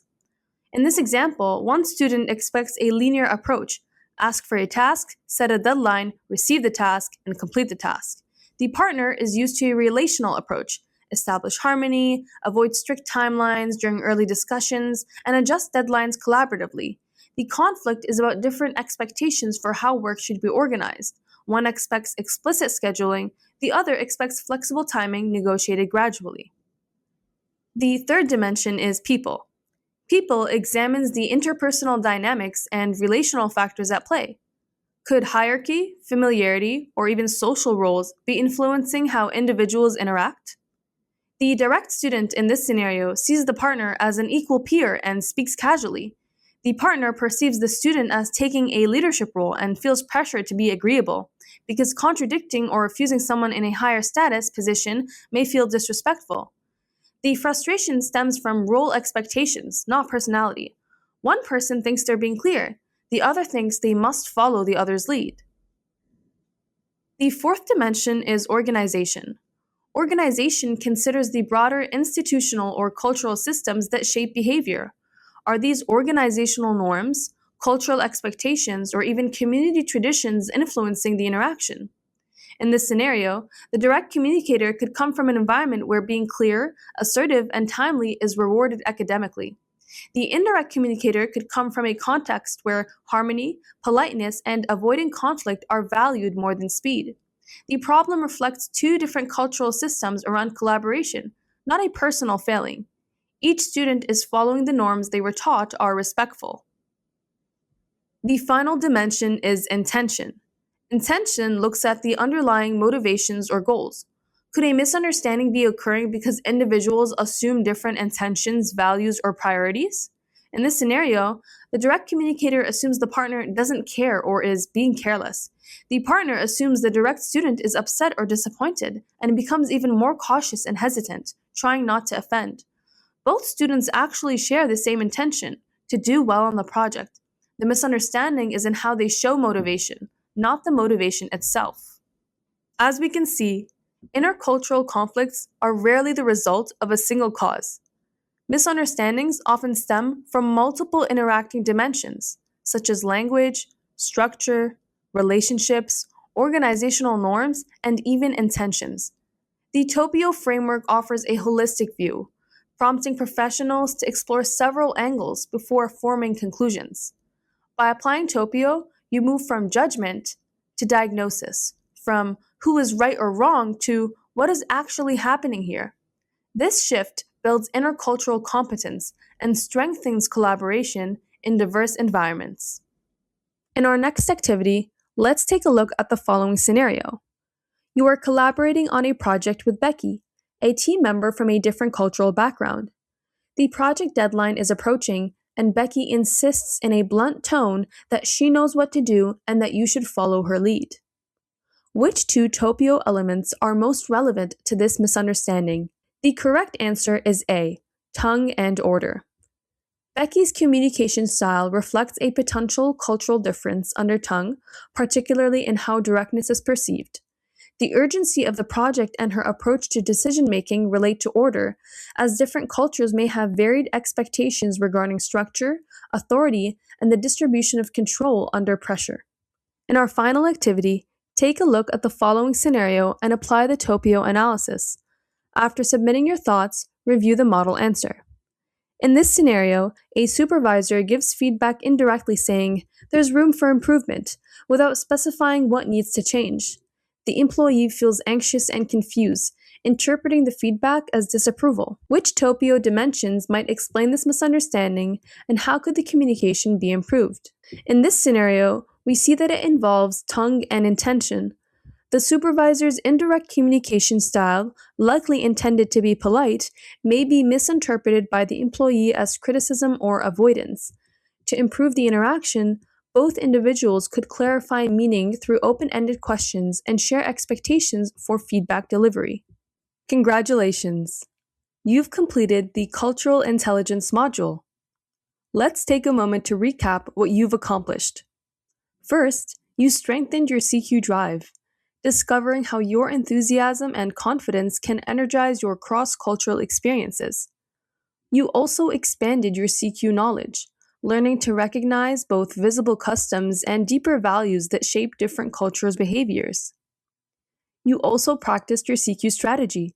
In this example, one student expects a linear approach: ask for a task, set a deadline, receive the task, and complete the task. The partner is used to a relational approach: establish harmony, avoid strict timelines during early discussions, and adjust deadlines collaboratively. The conflict is about different expectations for how work should be organized. One expects explicit scheduling, the other expects flexible timing negotiated gradually. The third dimension is people. People examines the interpersonal dynamics and relational factors at play. Could hierarchy, familiarity, or even social roles be influencing how individuals interact? The direct student in this scenario sees the partner as an equal peer and speaks casually. The partner perceives the student as taking a leadership role and feels pressure to be agreeable, because contradicting or refusing someone in a higher status position may feel disrespectful. The frustration stems from role expectations, not personality. One person thinks they're being clear, the other thinks they must follow the other's lead. The fourth dimension is organization. Organization considers the broader institutional or cultural systems that shape behavior. Are these organizational norms, cultural expectations, or even community traditions influencing the interaction? In this scenario, the direct communicator could come from an environment where being clear, assertive, and timely is rewarded academically. The indirect communicator could come from a context where harmony, politeness, and avoiding conflict are valued more than speed. The problem reflects two different cultural systems around collaboration, not a personal failing. Each student is following the norms they were taught are respectful. The final dimension is intention. Intention looks at the underlying motivations or goals. Could a misunderstanding be occurring because individuals assume different intentions, values, or priorities? In this scenario, the direct communicator assumes the partner doesn't care or is being careless. The partner assumes the direct student is upset or disappointed and becomes even more cautious and hesitant, trying not to offend. Both students actually share the same intention to do well on the project. The misunderstanding is in how they show motivation, not the motivation itself. As we can see, intercultural conflicts are rarely the result of a single cause. Misunderstandings often stem from multiple interacting dimensions, such as language, structure, relationships, organizational norms, and even intentions. The Topio framework offers a holistic view, prompting professionals to explore several angles before forming conclusions. By applying Topio, you move from judgment to diagnosis, from who is right or wrong to what is actually happening here. This shift builds intercultural competence and strengthens collaboration in diverse environments. In our next activity, let's take a look at the following scenario. You are collaborating on a project with Becky, a team member from a different cultural background. The project deadline is approaching, and Becky insists in a blunt tone that she knows what to do and that you should follow her lead. Which two Topio elements are most relevant to this misunderstanding? The correct answer is A, tongue and order. Becky's communication style reflects a potential cultural difference under tongue, particularly in how directness is perceived. The urgency of the project and her approach to decision-making relate to order, as different cultures may have varied expectations regarding structure, authority, and the distribution of control under pressure. In our final activity, take a look at the following scenario and apply the Topio analysis. After submitting your thoughts, review the model answer. In this scenario, a supervisor gives feedback indirectly saying, "There's room for improvement," without specifying what needs to change. The employee feels anxious and confused, interpreting the feedback as disapproval. Which Topio dimensions might explain this misunderstanding, and how could the communication be improved? In this scenario, we see that it involves tongue and intention. The supervisor's indirect communication style, likely intended to be polite, may be misinterpreted by the employee as criticism or avoidance. To improve the interaction, both individuals could clarify meaning through open-ended questions and share expectations for feedback delivery. Congratulations! You've completed the Cultural Intelligence module. Let's take a moment to recap what you've accomplished. First, you strengthened your CQ drive, discovering how your enthusiasm and confidence can energize your cross-cultural experiences. You also expanded your CQ knowledge, learning to recognize both visible customs and deeper values that shape different cultures' behaviors. You also practiced your CQ strategy,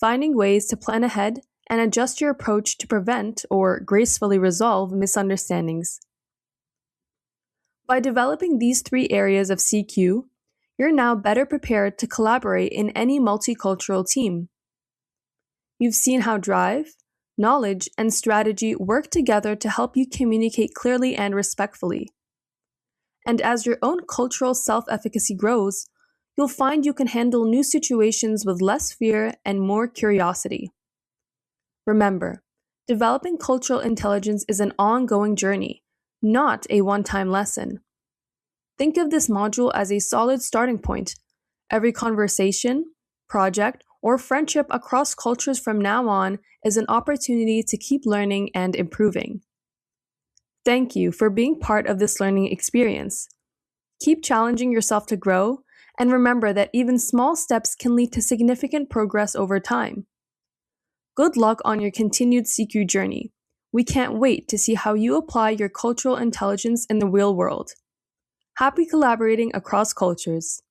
finding ways to plan ahead and adjust your approach to prevent or gracefully resolve misunderstandings. By developing these three areas of CQ, you're now better prepared to collaborate in any multicultural team. You've seen how drive, knowledge, and strategy work together to help you communicate clearly and respectfully. And as your own cultural self-efficacy grows, you'll find you can handle new situations with less fear and more curiosity. Remember, developing cultural intelligence is an ongoing journey, not a one-time lesson. Think of this module as a solid starting point. Every conversation, project, or friendship across cultures from now on is an opportunity to keep learning and improving. Thank you for being part of this learning experience. Keep challenging yourself to grow, and remember that even small steps can lead to significant progress over time. Good luck on your continued CQ journey. We can't wait to see how you apply your cultural intelligence in the real world. Happy collaborating across cultures.